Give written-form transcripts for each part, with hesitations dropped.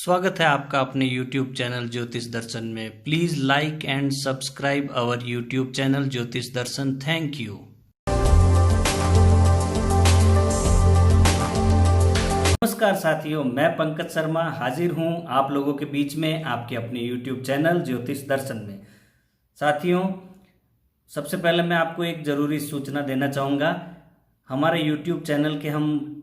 स्वागत है आपका अपने YouTube चैनल ज्योतिष दर्शन में। Please like and subscribe our YouTube channel Jyotish Darshan. Thank you. नमस्कार साथियों, मैं पंकज शर्मा हाजिर हूं आप लोगों के बीच में आपके अपने YouTube चैनल ज्योतिष दर्शन में। साथियों, सबसे पहले मैं आपको एक ज़रूरी सूचना देना चाहूँगा। हमारे YouTube चैनल के हम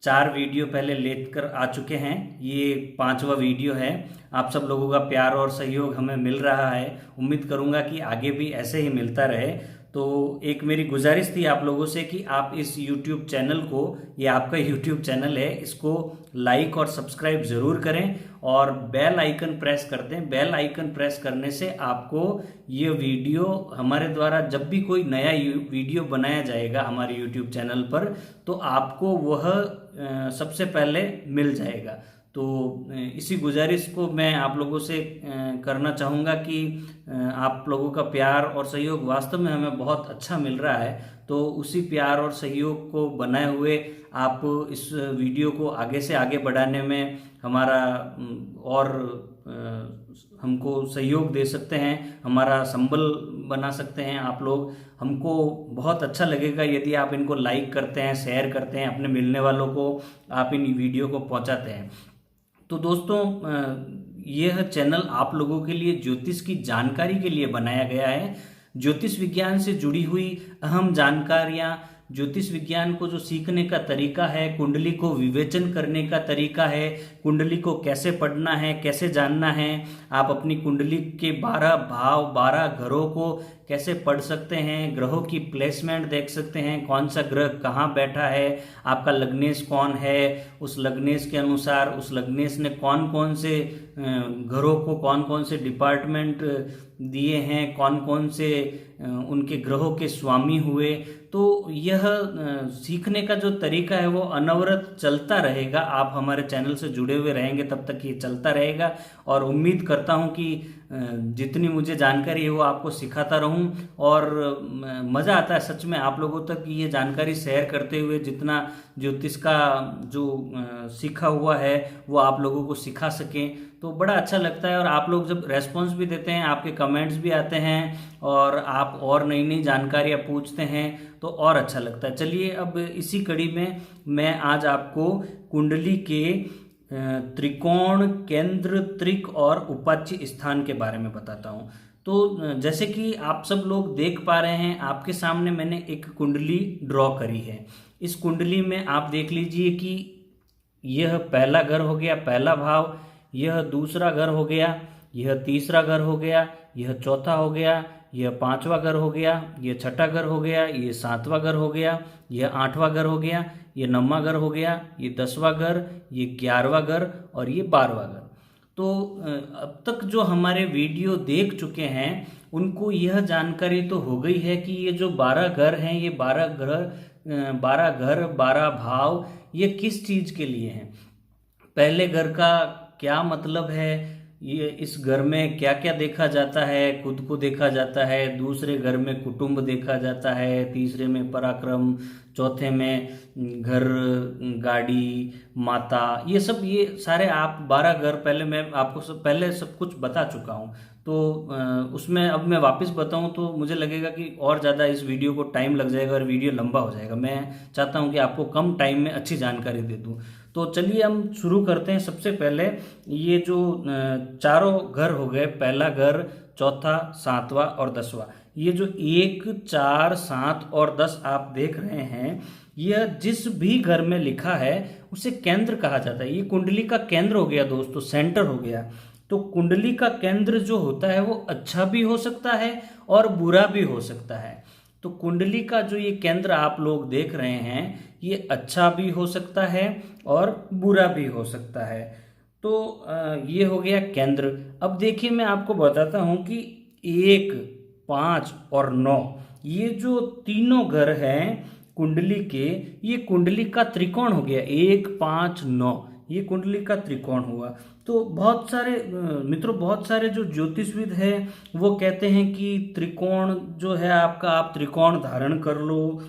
4 वीडियो पहले लेकर आ चुके हैं। ये 5वां वीडियो है। आप सब लोगों का प्यार और सहयोग हमें मिल रहा है। उम्मीद करूंगा कि आगे भी ऐसे ही मिलता रहे। तो एक मेरी गुजारिश थी आप लोगों से कि आप इस YouTube चैनल को, ये आपका YouTube चैनल है, इसको लाइक और सब्सक्राइब ज़रूर करें और बेल आइकन प्रेस कर दें। बेल आइकन प्रेस करने से आपको ये वीडियो हमारे द्वारा जब भी कोई नया वीडियो बनाया जाएगा हमारे YouTube चैनल पर, तो आपको वह सबसे पहले मिल जाएगा। तो इसी गुजारिश को मैं आप लोगों से करना चाहूँगा कि आप लोगों का प्यार और सहयोग वास्तव में हमें बहुत अच्छा मिल रहा है। तो उसी प्यार और सहयोग को बनाए हुए आप इस वीडियो को आगे से आगे बढ़ाने में हमारा और हमको सहयोग दे सकते हैं, हमारा संबल बना सकते हैं आप लोग। हमको बहुत अच्छा लगेगा यदि आप इनको लाइक करते हैं, शेयर करते हैं, अपने मिलने वालों को आप इन वीडियो को पहुंचाते हैं। तो दोस्तों, यह चैनल आप लोगों के लिए ज्योतिष की जानकारी के लिए बनाया गया है। ज्योतिष विज्ञान से जुड़ी हुई अहम जानकारियाँ, ज्योतिष विज्ञान को जो सीखने का तरीका है, कुंडली को विवेचन करने का तरीका है, कुंडली को कैसे पढ़ना है, कैसे जानना है, आप अपनी कुंडली के 12 भाव 12 घरों को कैसे पढ़ सकते हैं, ग्रहों की प्लेसमेंट देख सकते हैं, कौन सा ग्रह कहाँ बैठा है, आपका लग्नेश कौन है, उस लग्नेश के अनुसार उस लग्नेश ने कौन कौन से घरों को कौन कौन से डिपार्टमेंट दिए हैं, कौन कौन से उनके ग्रहों के स्वामी हुए। तो यह सीखने का जो तरीका है वो अनवरत चलता रहेगा। आप हमारे चैनल से जुड़े हुए रहेंगे तब तक ये चलता रहेगा और उम्मीद करता हूँ कि जितनी मुझे जानकारी है वो आपको सिखाता रहूं। और मज़ा आता है सच में आप लोगों तक ये जानकारी शेयर करते हुए। जितना ज्योतिष का जो सीखा हुआ है वो आप लोगों को सिखा सकें तो बड़ा अच्छा लगता है। और आप लोग जब रेस्पॉन्स भी देते हैं, आपके कमेंट्स भी आते हैं और आप और नई नई जानकारियाँ पूछते हैं तो और अच्छा लगता है। चलिए अब इसी कड़ी में मैं आज आपको कुंडली के त्रिकोण, केंद्र, त्रिक और उपाच्य स्थान के बारे में बताता हूँ। तो जैसे कि आप सब लोग देख पा रहे हैं, आपके सामने मैंने एक कुंडली ड्रॉ करी है। इस कुंडली में आप देख लीजिए कि यह पहला घर हो गया, पहला भाव, यह दूसरा घर हो गया, यह तीसरा घर हो गया, यह चौथा हो गया, यह 5वां घर हो गया, यह 6ठा घर हो गया, यह 7वां घर हो गया, यह 8वां घर हो गया, ये 9वां घर हो गया, ये 10वां घर, ये 11वां घर और ये 12वां घर। तो अब तक जो हमारे वीडियो देख चुके हैं उनको यह जानकारी तो हो गई है कि ये जो 12 घर हैं, ये 12 घर 12 भाव ये किस चीज़ के लिए हैं। पहले घर का क्या मतलब है, ये इस घर में क्या क्या देखा जाता है, खुद को देखा जाता है, दूसरे घर में कुटुंब देखा जाता है, तीसरे में पराक्रम, चौथे में घर, गाड़ी, माता, ये सारे आप 12 घर पहले मैं आपको पहले सब कुछ बता चुका हूँ। तो उसमें अब मैं वापस बताऊँ तो मुझे लगेगा कि और ज़्यादा इस वीडियो को टाइम लग जाएगा और वीडियो लंबा हो जाएगा। मैं चाहता हूँ कि आपको कम टाइम में अच्छी जानकारी दे दूँ। तो चलिए हम शुरू करते हैं। सबसे पहले ये जो चारों घर हो गए, पहला घर, चौथा, 7वां और 10वां, ये जो 1, 4, 7 और 10 आप देख रहे हैं, यह जिस भी घर में लिखा है उसे केंद्र कहा जाता है। ये कुंडली का केंद्र हो गया दोस्तों, सेंटर हो गया। तो कुंडली का केंद्र जो होता है वो अच्छा भी हो सकता है और बुरा भी हो सकता है। तो कुंडली का जो ये केंद्र आप लोग देख रहे हैं ये अच्छा भी हो सकता है और बुरा भी हो सकता है। तो ये हो गया केंद्र। अब देखिए मैं आपको बताता हूँ कि 1, 5 और 9 ये जो तीनों घर हैं कुंडली के, ये कुंडली का त्रिकोण हो गया। 1, 5, 9 ये कुंडली का त्रिकोण हुआ। तो बहुत सारे मित्रों, बहुत सारे जो ज्योतिषविद हैं वो कहते हैं कि त्रिकोण जो है आपका, आप त्रिकोण धारण कर लो,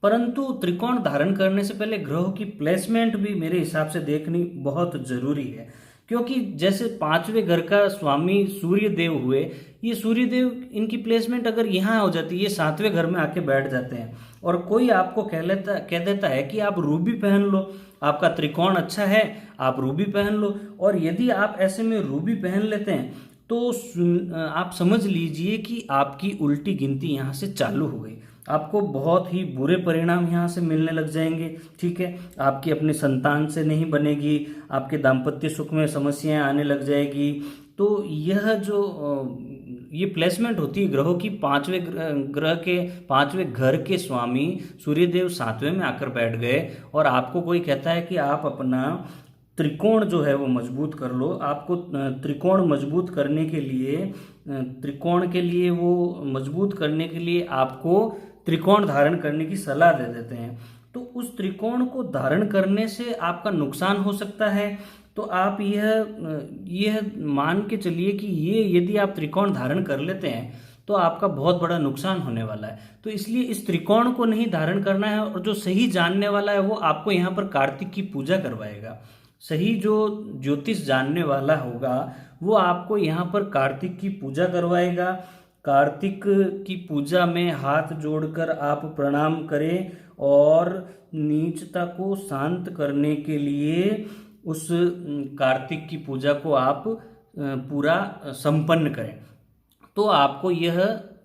परंतु त्रिकोण धारण करने से पहले ग्रहों की प्लेसमेंट भी मेरे हिसाब से देखनी बहुत जरूरी है, क्योंकि जैसे पांचवें घर का स्वामी सूर्य देव हुए, ये सूर्य देव इनकी प्लेसमेंट अगर यहाँ हो जाती है, ये सातवें घर में आके बैठ जाते हैं और कोई आपको कह देता है कि आप रूबी पहन लो, आपका त्रिकोण अच्छा है, आप रूबी पहन लो, और यदि आप ऐसे में रूबी पहन लेते हैं तो आप समझ लीजिए कि आपकी उल्टी गिनती यहाँ से चालू हो गई, आपको बहुत ही बुरे परिणाम यहाँ से मिलने लग जाएंगे। ठीक है, आपकी अपनी संतान से नहीं बनेगी, आपके दाम्पत्य सुख में समस्याएं आने लग जाएगी। तो यह जो ये प्लेसमेंट होती है ग्रहों की, पांचवें घर के स्वामी सूर्यदेव सातवें में आकर बैठ गए और आपको कोई कहता है कि आप अपना त्रिकोण जो है वो मजबूत कर लो, आपको त्रिकोण मजबूत करने के लिए आपको त्रिकोण धारण करने की सलाह दे देते हैं, तो उस त्रिकोण को धारण करने से आपका नुकसान हो सकता है। तो आप यह मान के चलिए कि ये यदि आप त्रिकोण धारण कर लेते हैं तो आपका बहुत बड़ा नुकसान होने वाला है। तो इसलिए इस त्रिकोण को नहीं धारण करना है, और जो सही जानने वाला है वो आपको यहाँ पर कार्तिक की पूजा करवाएगा। सही जो ज्योतिष जानने वाला होगा वो आपको यहाँ पर कार्तिक की पूजा करवाएगा। कार्तिक की पूजा में हाथ जोड़कर आप प्रणाम करें और नीचता को शांत करने के लिए उस कार्तिक की पूजा को आप पूरा संपन्न करें, तो आपको यह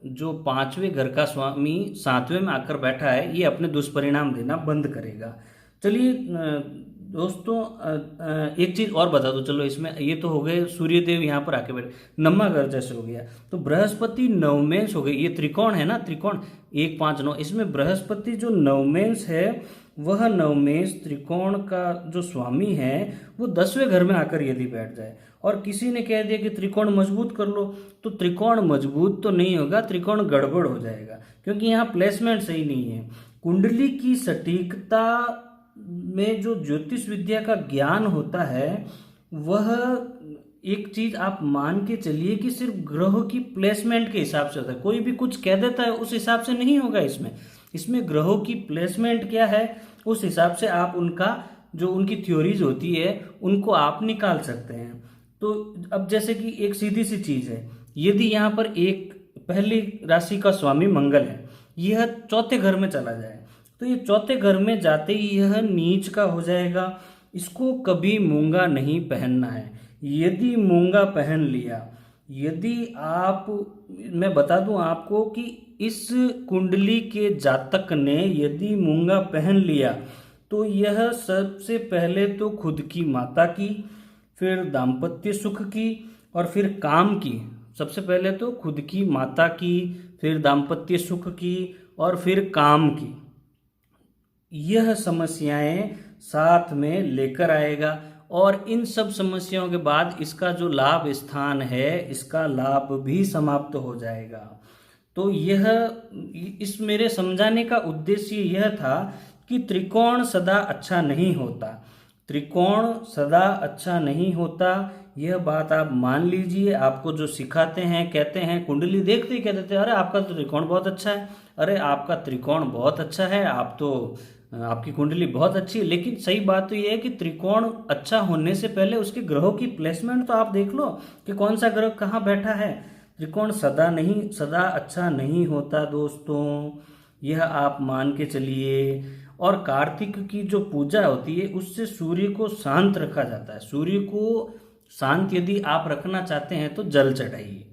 जो पांचवें घर का स्वामी सातवें में आकर बैठा है ये अपने दुष्परिणाम देना बंद करेगा। चलिए दोस्तों, एक चीज और बता दो, चलो इसमें ये तो हो गए सूर्यदेव यहाँ पर आके बैठे, नवमा घर जैसे हो गया, तो बृहस्पति नवमेंश हो गए, ये त्रिकोण है ना, त्रिकोण 1 5 9, इसमें बृहस्पति जो नवमेंश है वह नवमेश त्रिकोण का जो स्वामी है वो 10वें घर में आकर यदि बैठ जाए और किसी ने कह दिया कि त्रिकोण मजबूत कर लो, तो त्रिकोण मजबूत तो नहीं होगा, त्रिकोण गड़बड़ हो जाएगा, क्योंकि यहाँ प्लेसमेंट सही नहीं है। कुंडली की सटीकता में जो ज्योतिष विद्या का ज्ञान होता है वह एक चीज आप मान के चलिए कि सिर्फ ग्रहों की प्लेसमेंट के हिसाब से होता है, कोई भी कुछ कह देता है उस हिसाब से नहीं होगा। इसमें ग्रहों की प्लेसमेंट क्या है उस हिसाब से आप उनका जो उनकी थ्योरीज होती है उनको आप निकाल सकते हैं। तो अब जैसे कि एक सीधी सी चीज है, यदि यहाँ पर एक पहली राशि का स्वामी मंगल है, यह चौथे घर में चला जाए तो ये चौथे घर में जाते ही यह नीच का हो जाएगा। इसको कभी मूंगा नहीं पहनना है। यदि मूंगा पहन लिया, यदि आप, मैं बता दूं आपको कि इस कुंडली के जातक ने यदि मूंगा पहन लिया तो यह सबसे पहले तो खुद की माता की, फिर दाम्पत्य सुख की और फिर काम की, सबसे पहले तो खुद की माता की, फिर दाम्पत्य सुख की और फिर काम की, यह समस्याएं साथ में लेकर आएगा। और इन सब समस्याओं के बाद इसका जो लाभ स्थान है इसका लाभ भी समाप्त हो जाएगा। तो यह इस मेरे समझाने का उद्देश्य यह था कि त्रिकोण सदा अच्छा नहीं होता, त्रिकोण सदा अच्छा नहीं होता, यह बात आप मान लीजिए। आपको जो सिखाते हैं, कहते हैं, कुंडली देखते ही कहते थे अरे आपका तो त्रिकोण बहुत अच्छा है, अरे आपका त्रिकोण बहुत अच्छा है, आप तो आपकी कुंडली बहुत अच्छी है। लेकिन सही बात तो यह है कि त्रिकोण अच्छा होने से पहले उसके ग्रहों की प्लेसमेंट तो आप देख लो कि कौन सा ग्रह कहाँ बैठा है। त्रिकोण सदा अच्छा नहीं होता दोस्तों, यह आप मान के चलिए। और कार्तिक की जो पूजा होती है उससे सूर्य को शांत रखा जाता है। सूर्य को शांत यदि आप रखना चाहते हैं तो जल चढ़ाइए,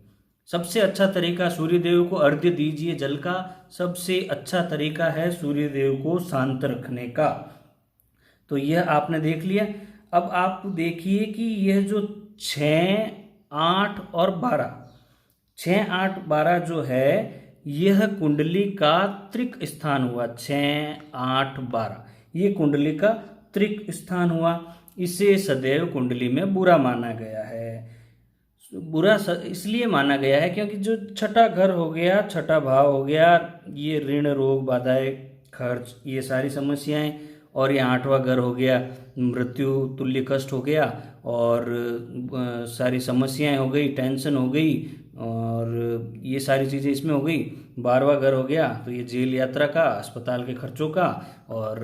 सबसे अच्छा तरीका सूर्यदेव को अर्घ्य दीजिए। जल का सबसे अच्छा तरीका है सूर्यदेव को शांत रखने का। तो यह आपने देख लिया। अब आप देखिए कि यह जो 6, 8 और 12, 6, 8, 12 जो है यह कुंडली का त्रिक स्थान हुआ। 6, 8, 12 ये कुंडली का त्रिक स्थान हुआ। इसे सदैव कुंडली में बुरा माना गया है। बुरा इसलिए माना गया है क्योंकि जो छठा घर हो गया, छठा भाव हो गया, ये ऋण, रोग, बाधाएं, खर्च, ये सारी समस्याएं, और ये 8वां घर हो गया मृत्यु तुल्य कष्ट हो गया और सारी समस्याएं हो गई, टेंशन हो गई, और ये सारी चीज़ें इसमें हो गई। 12वां घर हो गया तो ये जेल यात्रा का, अस्पताल के खर्चों का, और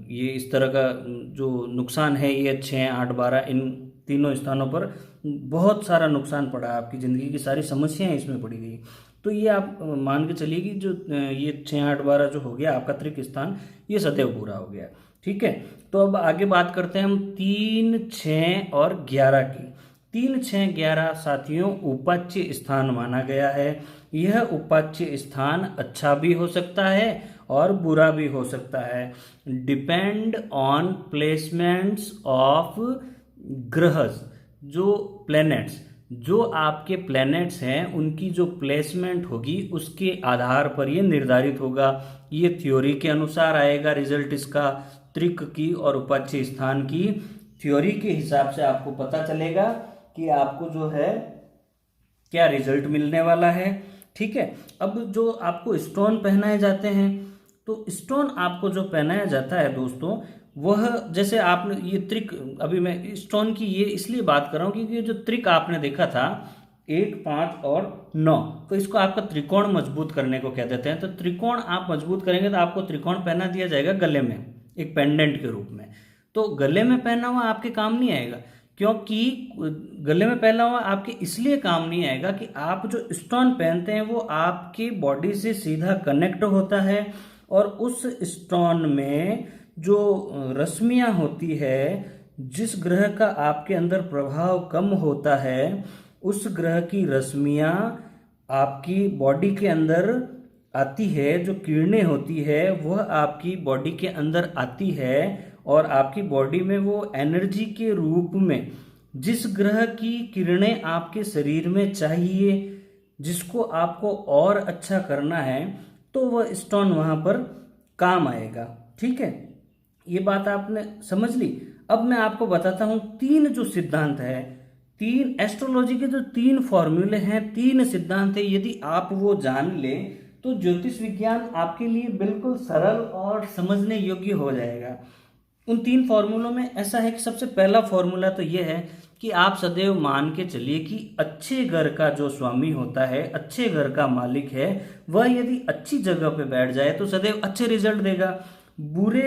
ये इस तरह का जो नुकसान है ये 6, 8, 12 इन तीनों स्थानों पर बहुत सारा नुकसान पड़ा, आपकी ज़िंदगी की सारी समस्याएं इसमें पड़ी गई। तो ये आप मान के चलिए कि जो ये 6, 8, 12 जो हो गया आपका त्रिक स्थान, ये सदैव पूरा हो गया। ठीक है, तो अब आगे बात करते हैं हम 3, 6 और 11 की। 3, 6, 11 साथियों उपाच्य स्थान माना गया है। यह उपाच्य स्थान अच्छा भी हो सकता है और बुरा भी हो सकता है, डिपेंड ऑन प्लेसमेंट्स ऑफ ग्रहस, जो प्लैनेट्स, जो आपके प्लैनेट्स हैं उनकी जो प्लेसमेंट होगी उसके आधार पर ये निर्धारित होगा। ये थ्योरी के अनुसार आएगा रिजल्ट इसका, त्रिक की और उपाच्य स्थान की थ्योरी के हिसाब से आपको पता चलेगा कि आपको जो है क्या रिजल्ट मिलने वाला है। ठीक है, अब जो आपको स्टोन पहनाए जाते हैं, तो स्टोन आपको जो पहनाया जाता है दोस्तों, वह जैसे आपने ये त्रिक, अभी मैं स्टोन की ये इसलिए बात कर रहा हूँ क्योंकि ये जो त्रिक आपने देखा था 1, 5 और 9, तो इसको आपका त्रिकोण मजबूत करने को कह देते हैं। तो त्रिकोण आप मजबूत करेंगे तो आपको त्रिकोण पहना दिया जाएगा गले में एक पेंडेंट के रूप में। तो गले में पहना हुआ आपके काम नहीं आएगा, क्योंकि गले में पहना हुआ आपके इसलिए काम नहीं आएगा कि आप जो स्टोन पहनते हैं वो आपकी बॉडी से सीधा कनेक्ट होता है, और उस स्टोन में जो रश्मियां होती है, जिस ग्रह का आपके अंदर प्रभाव कम होता है उस ग्रह की रश्मियां आपकी बॉडी के अंदर आती है, जो किरणें होती है वह आपकी बॉडी के अंदर आती है, और आपकी बॉडी में वो एनर्जी के रूप में जिस ग्रह की किरणें आपके शरीर में चाहिए, जिसको आपको और अच्छा करना है, तो वह स्टोन वहां पर काम आएगा। ठीक है, ये बात आपने समझ ली। अब मैं आपको बताता हूं 3 जो सिद्धांत है, 3 एस्ट्रोलॉजी के जो 3 फॉर्मूले हैं, 3 सिद्धांत है, यदि आप वो जान ले तो ज्योतिष विज्ञान आपके लिए बिल्कुल सरल और समझने योग्य हो जाएगा। उन 3 फॉर्मूलों में ऐसा है कि सबसे पहला फॉर्मूला तो यह है कि आप सदैव मान के चलिए कि अच्छे घर का जो स्वामी होता है, अच्छे घर का मालिक है, वह यदि अच्छी जगह पे बैठ जाए तो सदैव अच्छे रिजल्ट देगा। बुरे,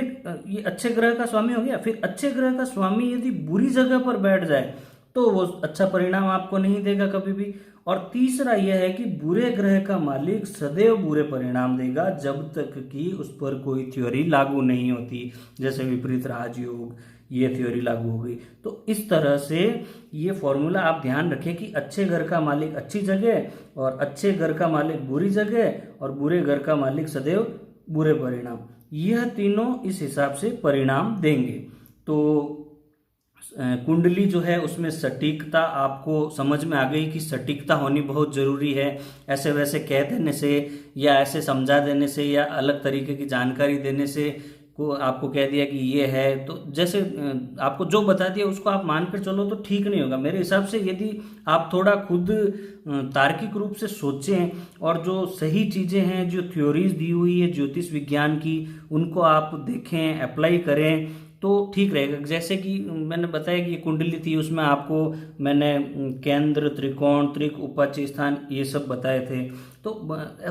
ये अच्छे ग्रह का स्वामी हो गया। फिर अच्छे ग्रह का स्वामी यदि बुरी जगह पर बैठ जाए तो वो अच्छा परिणाम आपको नहीं देगा कभी भी। और तीसरा यह है कि बुरे ग्रह का मालिक सदैव बुरे परिणाम देगा जब तक कि उस पर कोई थ्योरी लागू नहीं होती, जैसे विपरीत राजयोग, ये थ्योरी लागू हो गई। तो इस तरह से ये फॉर्मूला आप ध्यान रखें कि अच्छे घर का मालिक अच्छी जगह और अच्छे घर का मालिक बुरी जगह और बुरे घर का मालिक सदैव बुरे परिणाम, यह तीनों इस हिसाब से परिणाम देंगे। तो कुंडली जो है उसमें सटीकता आपको समझ में आ गई कि सटीकता होनी बहुत ज़रूरी है। ऐसे वैसे कह देने से या ऐसे समझा देने से या अलग तरीके की जानकारी देने से को आपको कह दिया कि ये है, तो जैसे आपको जो बता दिया उसको आप मान कर चलो तो ठीक नहीं होगा मेरे हिसाब से। यदि आप थोड़ा खुद तार्किक रूप से सोचें और जो सही चीज़ें हैं, जो थ्योरीज दी हुई है ज्योतिष विज्ञान की, उनको आप देखें, अप्लाई करें तो ठीक रहेगा। जैसे कि मैंने बताया कि ये कुंडली थी, उसमें आपको मैंने केंद्र, त्रिकोण, त्रिक, उपाच्य स्थान ये सब बताए थे। तो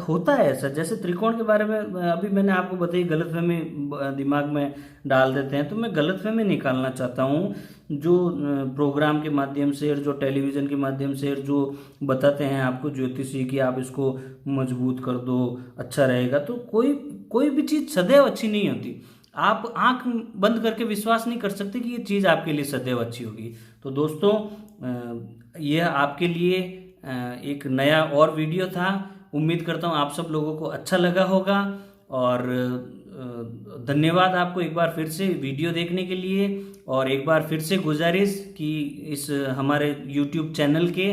होता है ऐसा, जैसे त्रिकोण के बारे में अभी मैंने आपको बताई, गलतफहमी दिमाग में डाल देते हैं, तो मैं गलतफहमी निकालना चाहता हूँ। जो प्रोग्राम के माध्यम से और जो टेलीविज़न के माध्यम से जो बताते हैं आपको ज्योतिषी कि आप इसको मजबूत कर दो, अच्छा रहेगा, तो कोई भी चीज़ सदैव अच्छी नहीं होती। आप आंख बंद करके विश्वास नहीं कर सकते कि ये चीज़ आपके लिए सदैव अच्छी होगी। तो दोस्तों यह आपके लिए एक नया और वीडियो था। उम्मीद करता हूँ आप सब लोगों को अच्छा लगा होगा, और धन्यवाद आपको एक बार फिर से वीडियो देखने के लिए। और एक बार फिर से गुजारिश कि इस हमारे YouTube चैनल के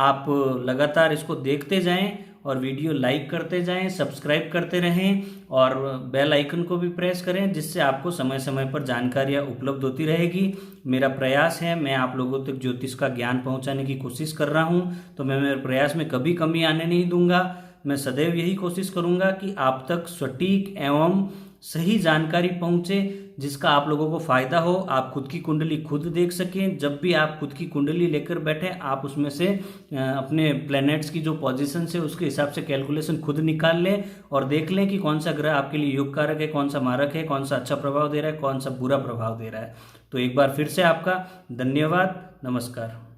आप लगातार इसको देखते जाएं और वीडियो लाइक करते जाएं, सब्सक्राइब करते रहें और बेल आइकन को भी प्रेस करें, जिससे आपको समय समय पर जानकारियां उपलब्ध होती रहेगी। मेरा प्रयास है, मैं आप लोगों तक ज्योतिष का ज्ञान पहुंचाने की कोशिश कर रहा हूं, तो मैं मेरे प्रयास में कभी कमी आने नहीं दूंगा। मैं सदैव यही कोशिश करूंगा कि आप तक सटीक एवं सही जानकारी पहुंचे, जिसका आप लोगों को फायदा हो, आप खुद की कुंडली खुद देख सकें। जब भी आप खुद की कुंडली लेकर बैठे, आप उसमें से अपने प्लैनेट्स की जो पोजीशन है उसके हिसाब से कैलकुलेशन खुद निकाल लें और देख लें कि कौन सा ग्रह आपके लिए योग कारक है, कौन सा मारक है, कौन सा अच्छा प्रभाव दे रहा है, कौन सा बुरा प्रभाव दे रहा है। तो एक बार फिर से आपका धन्यवाद, नमस्कार।